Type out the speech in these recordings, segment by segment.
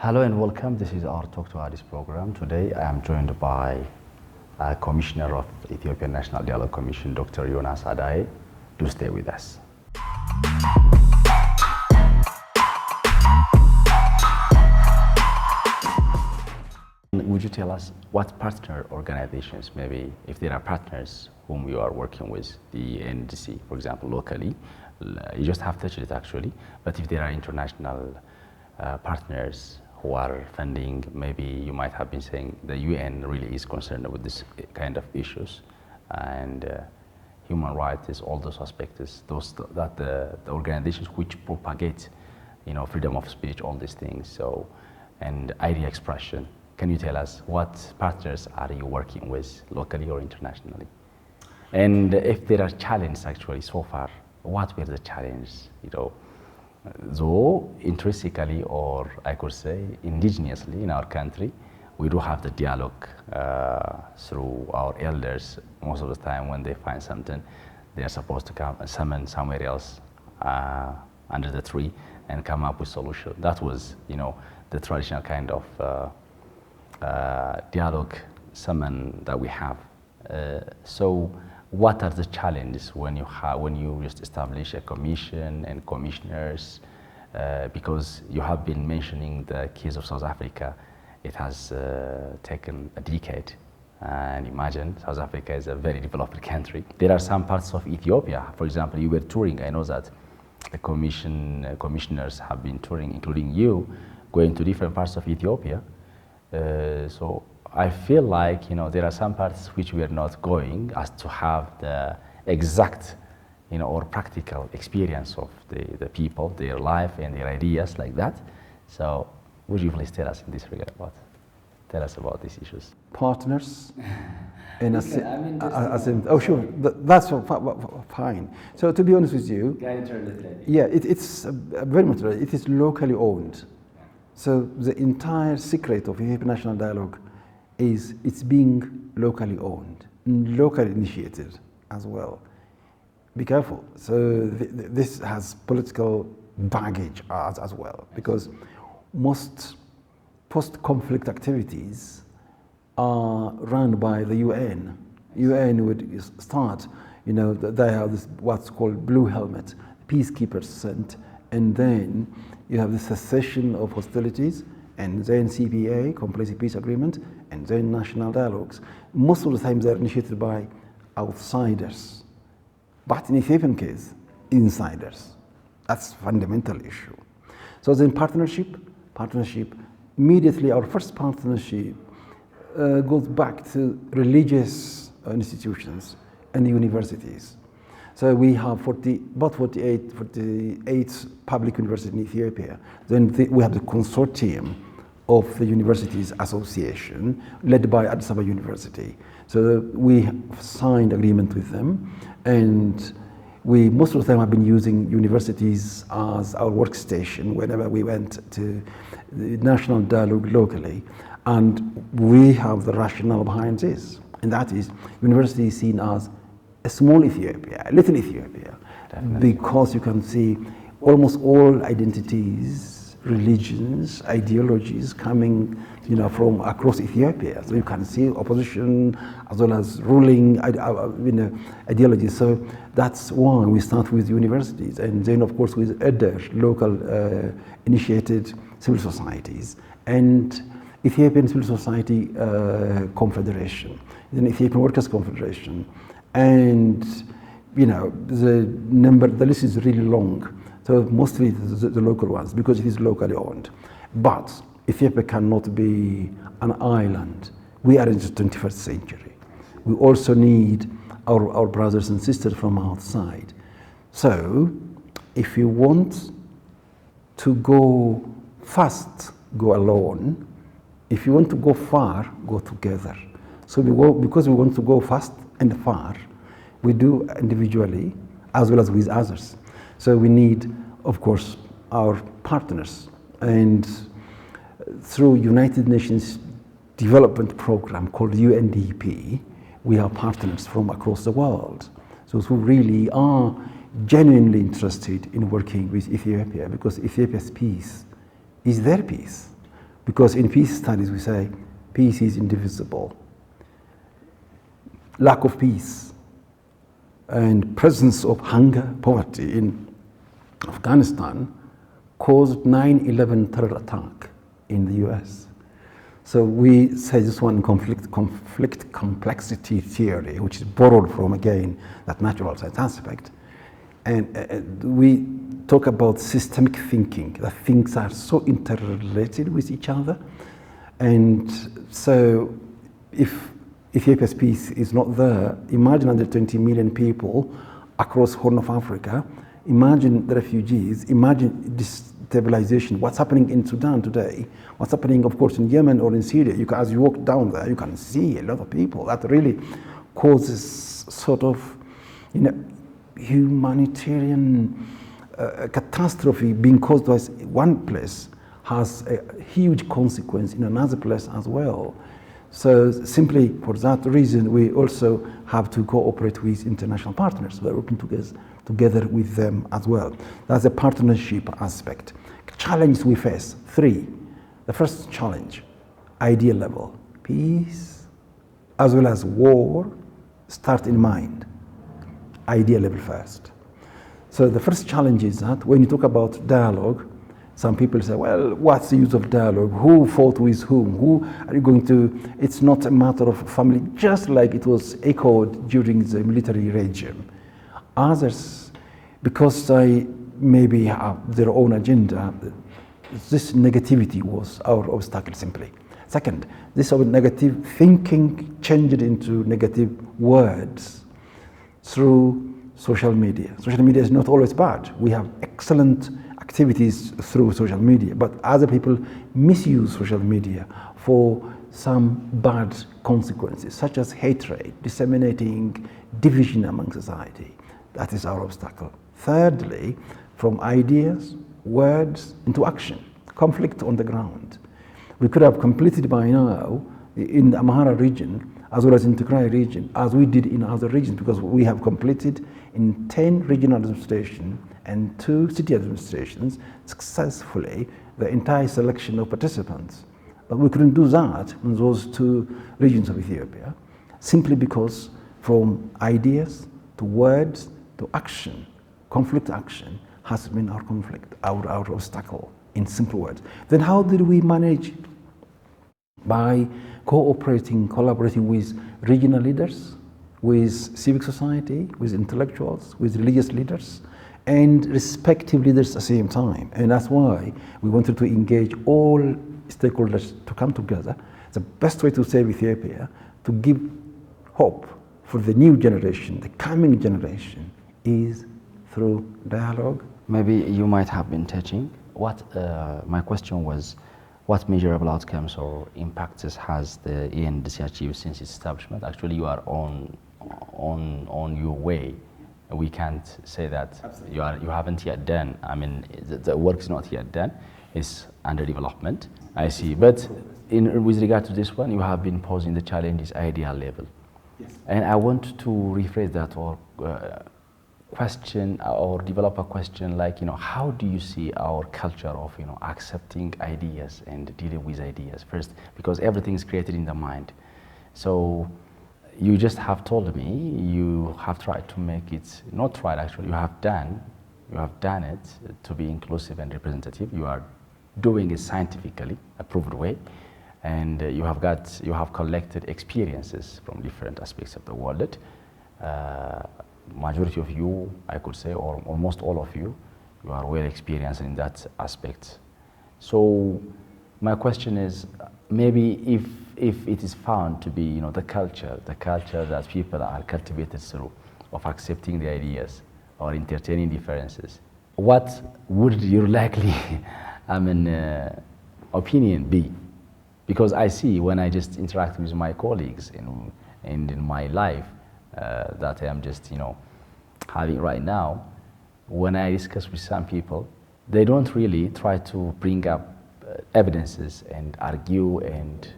Hello and welcome. This is our Talk to Addis program. Today I am joined by Commissioner of Ethiopian National Dialogue Commission, Dr. Yonas Adaye. Do stay with us. Would you tell us what partner organizations, maybe if there are partners whom you are working with, the NDC, for example, locally, you just have touched it actually, but if there are international partners who are funding, maybe you might have been saying the UN really is concerned with this kind of issues, and human rights is all those aspects, the organizations which propagate, freedom of speech, all these things, so, and idea expression. Can you tell us what partners are you working with locally or internationally? And if there are challenges actually so far, what were the challenges, though intrinsically, or I could say indigenously in our country, we do have the dialogue through our elders. Most of the time when they find something, they are supposed to come and summon somewhere else under the tree and come up with solution. That was, the traditional kind of dialogue summon that we have. So what are the challenges when you just establish a commission and commissioners? Because you have been mentioning the case of South Africa, it has taken a decade. And imagine, South Africa is a very developed country. There are some parts of Ethiopia, for example, you were touring. I know that the commissioners have been touring, including you, going to different parts of Ethiopia. So I feel like, there are some parts which we are not going as to have the exact, or practical experience of the people, their life and their ideas like that. So would you please tell us in this regard tell us about these issues? Partners in oh sure, that's fine. So to be honest with you, yeah, it's very much right. It is locally owned. So the entire secret of Ethiopian National Dialogue is it's being locally owned, locally initiated as well. Be careful. So this has political baggage as well, because most post-conflict activities are run by the UN. UN would start, they have this what's called blue helmet, peacekeepers sent, and then you have the cessation of hostilities, and then CPA, Comprehensive Peace Agreement, and then national dialogues. Most of the time they're initiated by outsiders. But in Ethiopian case, insiders. That's a fundamental issue. So then partnership, immediately our first partnership goes back to religious institutions and universities. So we have about 48 public universities in Ethiopia. Then we have the consortium of the Universities Association led by Addis Ababa University. So we signed agreement with them, and we most of the time have been using universities as our workstation whenever we went to the national dialogue locally. And we have the rationale behind this, and that is university is seen as a small Ethiopia, a little Ethiopia. Definitely. Because you can see almost all identities, religions, ideologies coming, from across Ethiopia. So you can see opposition as well as ruling, ideologies. So that's why we start with universities, and then of course with other local initiated civil societies and Ethiopian Civil Society Confederation, then Ethiopian Workers Confederation. And the list is really long. So mostly the local ones, because it is locally owned. But Ethiopia cannot be an island. We are in the 21st century. We also need our brothers and sisters from outside. So if you want to go fast, go alone. If you want to go far, go together. So because we want to go fast and far, we do individually as well as with others. So we need, of course, our partners. And through United Nations Development Program called UNDP, we have partners from across the world. Those who really are genuinely interested in working with Ethiopia, because Ethiopia's peace is their peace. Because in peace studies we say peace is indivisible. Lack of peace and presence of hunger, poverty in Afghanistan caused 9/11 terror attack in the US. So we say this one conflict complexity theory, which is borrowed from, again, that natural science aspect. And we talk about systemic thinking, that things are so interrelated with each other. And so if Ethiopia's peace is not there, imagine 120 million people across Horn of Africa, imagine the refugees, imagine destabilization, what's happening in Sudan today, what's happening, of course, in Yemen or in Syria. As you walk down there, you can see a lot of people. That really causes sort of, humanitarian catastrophe being caused by one place has a huge consequence in another place as well. So simply for that reason, we also have to cooperate with international partners. We're working together with them as well. That's a partnership aspect. Challenges we face, 3. The first challenge, idea level. Peace as well as war start in mind. Idea level first. So the first challenge is that when you talk about dialogue, some people say, well, what's the use of dialogue? Who fought with whom? Who are you going to? It's not a matter of family, just like it was echoed during the military regime. Others, because they maybe have their own agenda, this negativity was our obstacle simply. Second, this negative thinking changed into negative words through social media. Social media is not always bad. We have excellent activities through social media, but other people misuse social media for some bad consequences, such as hatred, disseminating division among society. That is our obstacle. Thirdly, from ideas, words into action, conflict on the ground. We could have completed by now in the Amhara region as well as in Tigray region, as we did in other regions, because we have completed in 10 regional administrations and 2 city administrations successfully the entire selection of participants. But we couldn't do that in those 2 regions of Ethiopia, simply because from ideas to words to action, conflict action has been our conflict, our obstacle, in simple words. Then how did we manage? By cooperating, collaborating with regional leaders, with civic society, with intellectuals, with religious leaders, and respective leaders at the same time. And that's why we wanted to engage all stakeholders to come together. The best way to save Ethiopia, to give hope for the new generation, the coming generation, is through dialogue. Maybe you might have been touching. My question was, what measurable outcomes or impacts has the ENDC achieved since its establishment? Actually, you are on your way. We can't say that you haven't yet done. I mean, the work is not yet done. It's under development. I see. But with regard to this one, you have been posing the challenges ideal level. Yes. And I want to rephrase that or question or develop a question like, how do you see our culture of, accepting ideas and dealing with ideas first? Because everything is created in the mind. So you just have told me you have tried to make it, not tried actually, you have done it to be inclusive and representative. You are doing it scientifically, approved way. And you have collected experiences from different aspects of the world. Majority of you, I could say, or almost all of you, you are well experienced in that aspect. So my question is, maybe if it is found to be, the culture that people are cultivated through, of accepting the ideas or entertaining differences, what would your likely, opinion be? Because I see when I just interact with my colleagues in my life, that I am just, having right now, when I discuss with some people, they don't really try to bring up evidences and argue and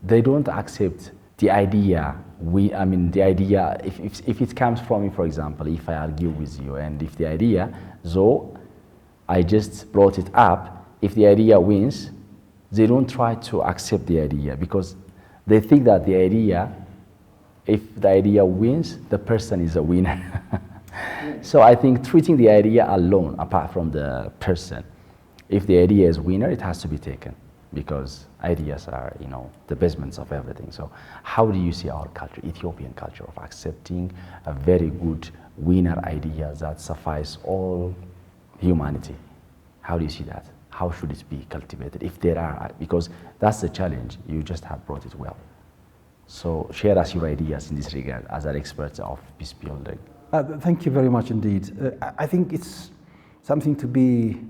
they don't accept the idea. The idea, if it comes from me, for example, if I argue with you, and if the idea, though I just brought it up, if the idea wins, they don't try to accept the idea because they think that the idea, if the idea wins, the person is a winner. So I think treating the idea alone, apart from the person, if the idea is winner, it has to be taken because ideas are, the basements of everything. So how do you see our culture, Ethiopian culture, of accepting a very good winner idea that suffice all humanity? How do you see that? How should it be cultivated if there are, because that's the challenge, you just have brought it well. So share us your ideas in this regard as an expert of peace building. Thank you very much indeed. I think it's something to be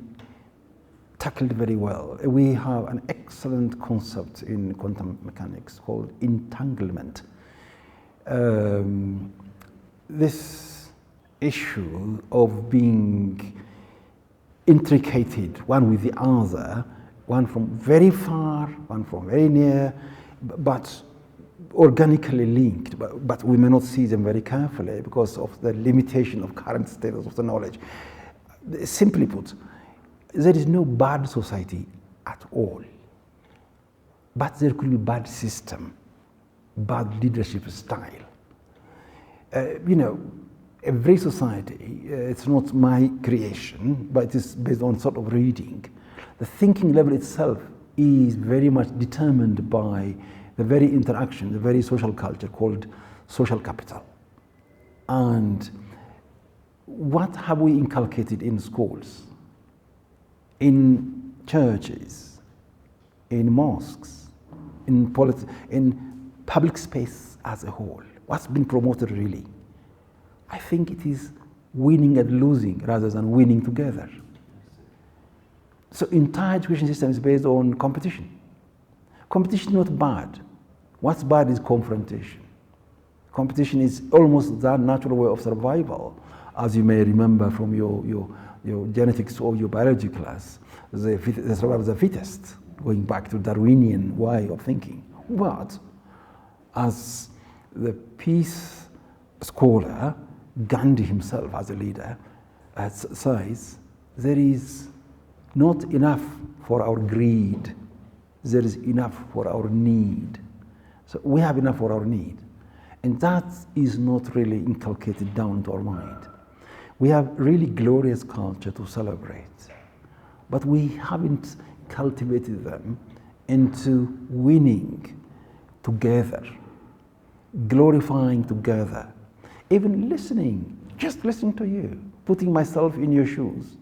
tackled very well. We have an excellent concept in quantum mechanics called entanglement. This issue of being intricated one with the other, one from very far, one from very near, but organically linked, but we may not see them very carefully because of the limitation of current status of the knowledge. Simply put, there is no bad society at all, but there could be bad system, bad leadership style. Every society, it's not my creation, but it is based on sort of reading. The thinking level itself is very much determined by the very interaction, the very social culture called social capital. And what have we inculcated in schools, in churches, in mosques, in public space as a whole? What's been promoted really? I think it is winning and losing rather than winning together. So entire education system is based on competition. Competition is not bad. What's bad is confrontation. Competition is almost that natural way of survival. As you may remember from your genetics or your biology class, the survival of the fittest, going back to Darwinian way of thinking. But as the peace scholar, Gandhi himself as a leader says, there is not enough for our greed, there is enough for our need. So we have enough for our need. And that is not really inculcated down to our mind. We have really glorious culture to celebrate, but we haven't cultivated them into winning together, glorifying together, even listening, just listening to you, putting myself in your shoes,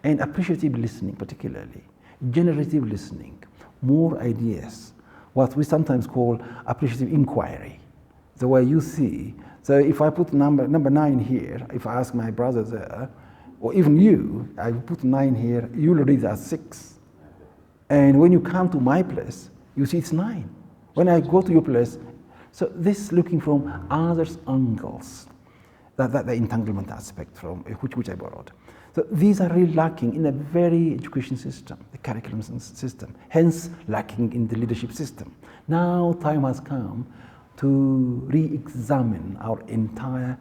and appreciative listening particularly, generative listening, more ideas, what we sometimes call appreciative inquiry, the way you see. So if I put number 9 here, if I ask my brother there, or even you, I put 9 here, you'll read as 6. And when you come to my place, you see it's 9. When I go to your place, so this looking from others' angles, that the entanglement aspect from which I borrowed. So these are really lacking in a very education system, the curriculum system, hence lacking in the leadership system. Now time has come to re-examine our entire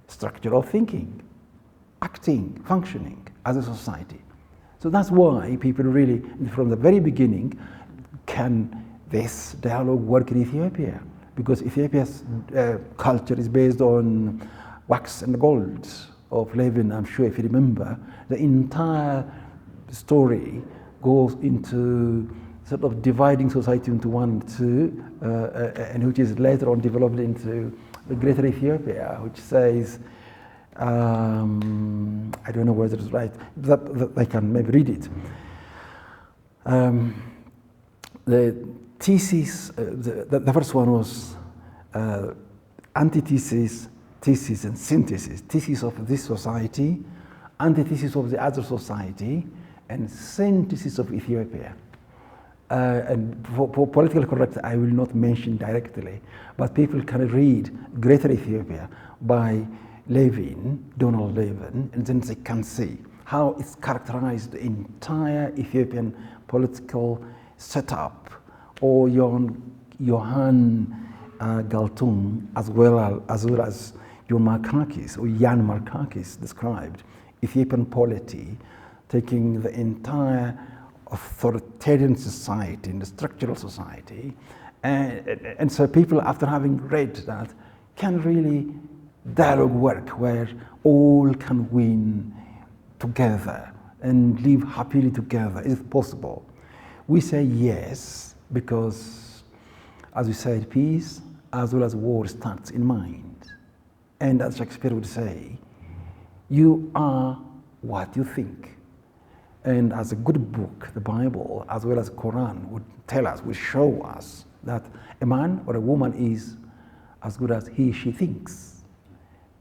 structure of thinking, acting, functioning as a society. So that's why people really, from the very beginning, can this dialogue work in Ethiopia? Because Ethiopia's culture is based on wax and gold of Levin. I'm sure if you remember, the entire story goes into sort of dividing society into 1 and 2, and which is later on developed into the Greater Ethiopia, which says, I don't know whether it's right, that I can maybe read it. The thesis, the first one was antithesis, thesis and synthesis. Thesis of this society, antithesis of the other society, and synthesis of Ethiopia. And for political correctness, I will not mention directly, but people can read Greater Ethiopia by Levin, Donald Levin, and then they can see how it's characterized the entire Ethiopian political setup, or Johann Galtung, as well as Jan Markakis described Ethiopian polity, taking the entire authoritarian society, in the structural society. And so people, after having read that, can really dialogue work where all can win together and live happily together. Is it possible? We say yes because, as we said, peace as well as war starts in mind. And as Shakespeare would say, you are what you think. And as a good book, the Bible, as well as the Quran, would tell us, would show us that a man or a woman is as good as he, she thinks.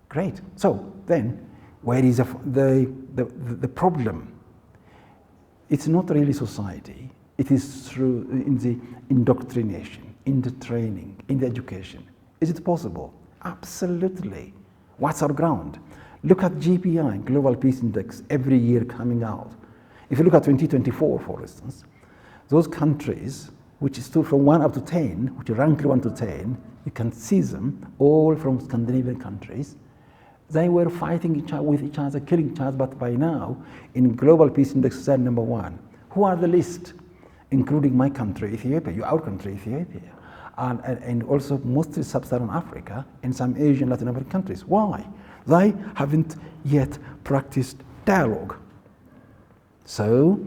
Great. So then, where is the problem? It's not really society. It is through in the indoctrination, in the training, in the education. Is it possible? Absolutely. What's our ground? Look at GPI, Global Peace Index, every year coming out. If you look at 2024, for instance, those countries which stood from 1 up to 10, which ranked 1 to 10, you can see them all from Scandinavian countries. They were fighting with each other, killing each other, but by now, in Global Peace Index, they're number 1. Who are the least? Including my country, Ethiopia, our country, Ethiopia, and also mostly Sub-Saharan Africa and some Asian, Latin American countries. Why? They haven't yet practiced dialogue. So,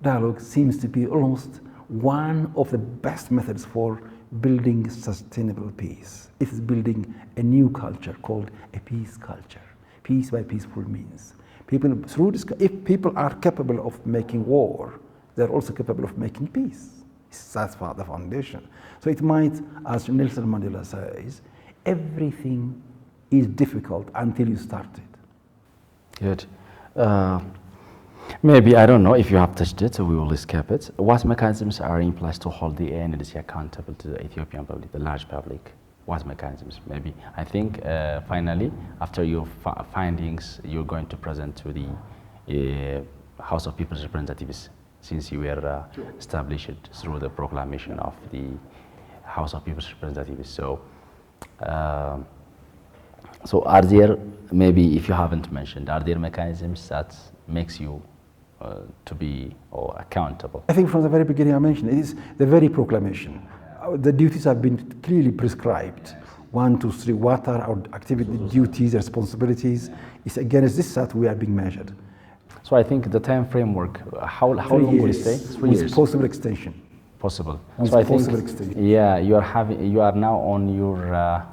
dialogue seems to be almost one of the best methods for building sustainable peace. It is building a new culture called a peace culture. Peace by peaceful means. People, through this, if people are capable of making war, they're also capable of making peace. That's the foundation. So it might, as Nelson Mandela says, everything is difficult until you start it. Good. Maybe, I don't know if you have touched it, so we will escape it. What mechanisms are in place to hold the NDC accountable to the Ethiopian public, the large public? What mechanisms? Maybe, I think, finally, after your findings, you're going to present to the House of People's Representatives, since you were established through the proclamation of the House of People's Representatives. So, so are there, maybe if you haven't mentioned, are there mechanisms that makes you to be accountable? I think from the very beginning I mentioned, it is the very proclamation. The duties have been clearly prescribed. 1, 2, 3, what are our activity, duties, responsibilities? It's against this that we are being measured. So I think the time framework, how long will it stay? 3 years. With possible extension. Possible. With so I possible think, extension. yeah, you are now on your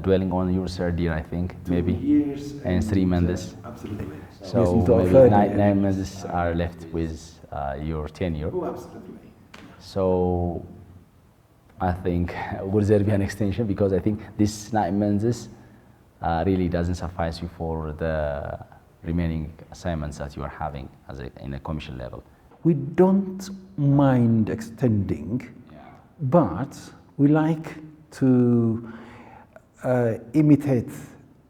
dwelling on your 3rd year, I think, 2 maybe, years and 3 months. Absolutely. So yes, maybe 9 months are left with your tenure. Oh, absolutely. So I think, will there be an extension? Because I think this 9 months really doesn't suffice you for the remaining assignments that you are having as in a commission level. We don't mind extending, but we like to imitate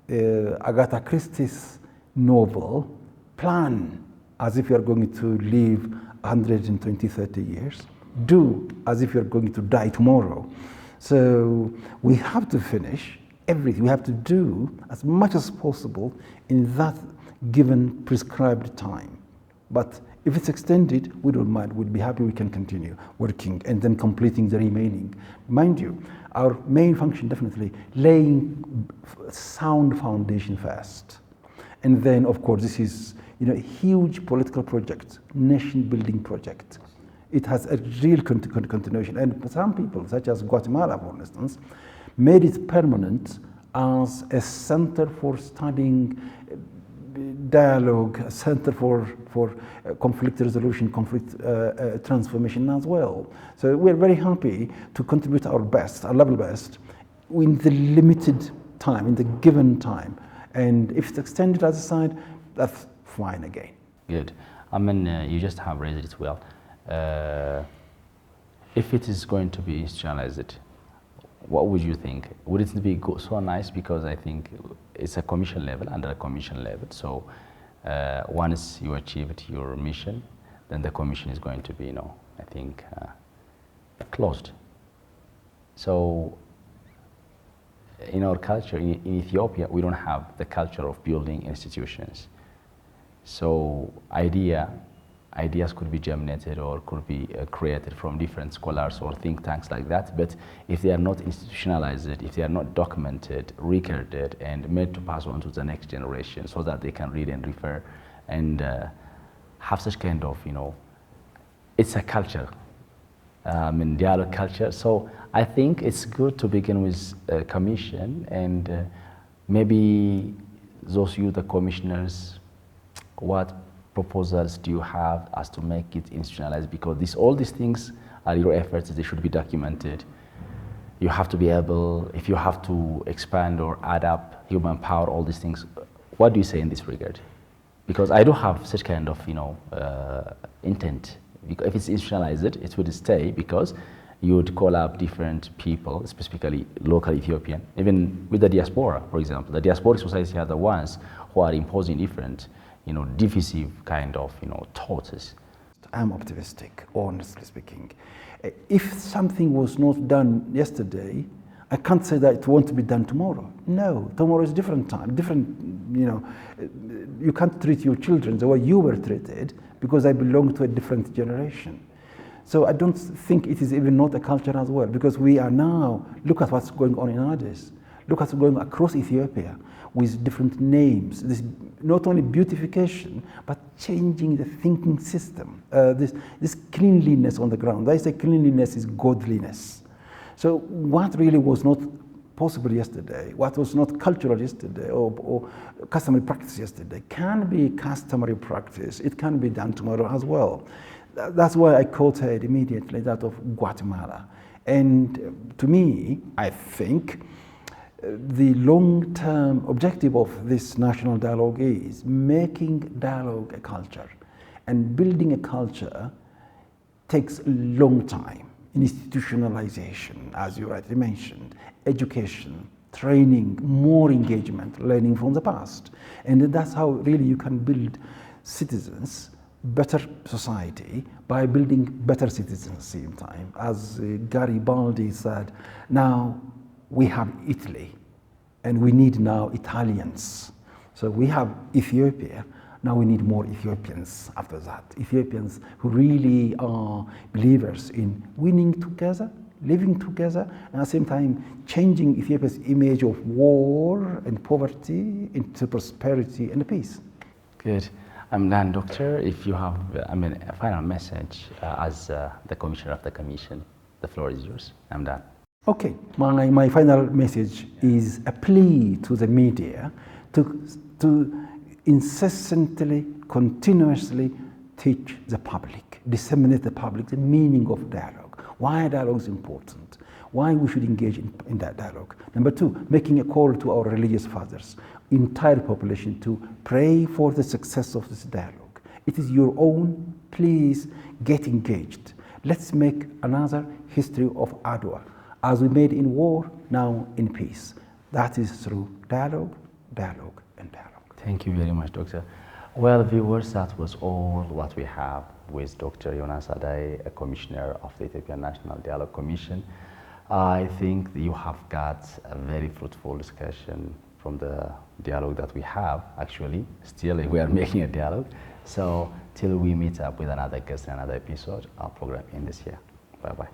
Agatha Christie's novel, plan as if you are going to live 120, 30 years, do as if you're going to die tomorrow. So we have to finish everything. We have to do as much as possible in that given prescribed time. But if it's extended, we don't mind. We'll be happy we can continue working and then completing the remaining. Mind you, our main function definitely laying sound foundation first. And then, of course, this is a huge political project, nation-building project. It has a real continuation. And some people, such as Guatemala, for instance, made it permanent as a center for studying dialogue, a center for conflict resolution, conflict transformation as well. So we're very happy to contribute our best, our level best, in the limited time, in the given time. And if it's extended as a side, that's fine again. Good. I mean, you just have raised it well. If it is going to be institutionalized, what would you think? Would it be so nice? Because I think it's a commission level, under a commission level. So once you achieved your mission, then the commission is going to be, I think, closed. So in our culture, in Ethiopia, we don't have the culture of building institutions. So idea ideas could be germinated or could be created from different scholars or think tanks like that. But if they are not institutionalized, if they are not documented, recorded, and made to pass on to the next generation so that they can read and refer and have such kind of, it's a culture, dialogue culture. So I think it's good to begin with a commission, and maybe those you, the commissioners, what proposals do you have as to make it institutionalized? Because all these things are your efforts, they should be documented. You have to be able, if you have to expand or add up human power, all these things, what do you say in this regard? Because I do have such kind of, intent. Because if it's institutionalized, it would stay, because you would call up different people, specifically local Ethiopian, even with the diaspora, for example. The diasporic society are the ones who are imposing different, divisive kind of, thoughts. I'm optimistic, honestly speaking. If something was not done yesterday, I can't say that it won't be done tomorrow. No, tomorrow is different time, you can't treat your children the way you were treated because I belong to a different generation. So I don't think it is even not a culture as well, because we are now, look at what's going on in Addis, look what's going across Ethiopia with different names. This not only beautification, but changing the thinking system. This cleanliness on the ground. I say cleanliness is godliness. So what really was not possible yesterday, what was not cultural yesterday or customary practice yesterday, can be customary practice. It can be done tomorrow as well. That's why I quoted immediately that of Guatemala. And to me, I think the long-term objective of this national dialogue is making dialogue a culture. And building a culture takes a long time. Institutionalization, as you rightly mentioned, education, training, more engagement, learning from the past. And that's how really you can build citizens, better society, by building better citizens at the same time. As Garibaldi said, now we have Italy, and we need now Italians. So we have Ethiopia, now we need more Ethiopians after that. Ethiopians who really are believers in winning together, living together, and at the same time changing Ethiopia's image of war and poverty into prosperity and peace. Good. I'm done, Doctor. If you have a final message as the Commissioner of the Commission, the floor is yours. I'm done. Okay, my final message is a plea to the media to incessantly, continuously teach the public, disseminate the public the meaning of dialogue, why dialogue is important, why we should engage in that dialogue. Number two, making a call to our religious fathers, entire population, to pray for the success of this dialogue. It is your own, please get engaged. Let's make another history of Adwa, as we made in war, now in peace. That is through dialogue, dialogue, and dialogue. Thank you very much, Doctor. Well, viewers, that was all what we have with Dr. Yonas Adai, a Commissioner of the Ethiopian National Dialogue Commission. I think you have got a very fruitful discussion from the dialogue that we have. Actually, still we are making a dialogue. So till we meet up with another guest in another episode, our program ends here. Bye-bye.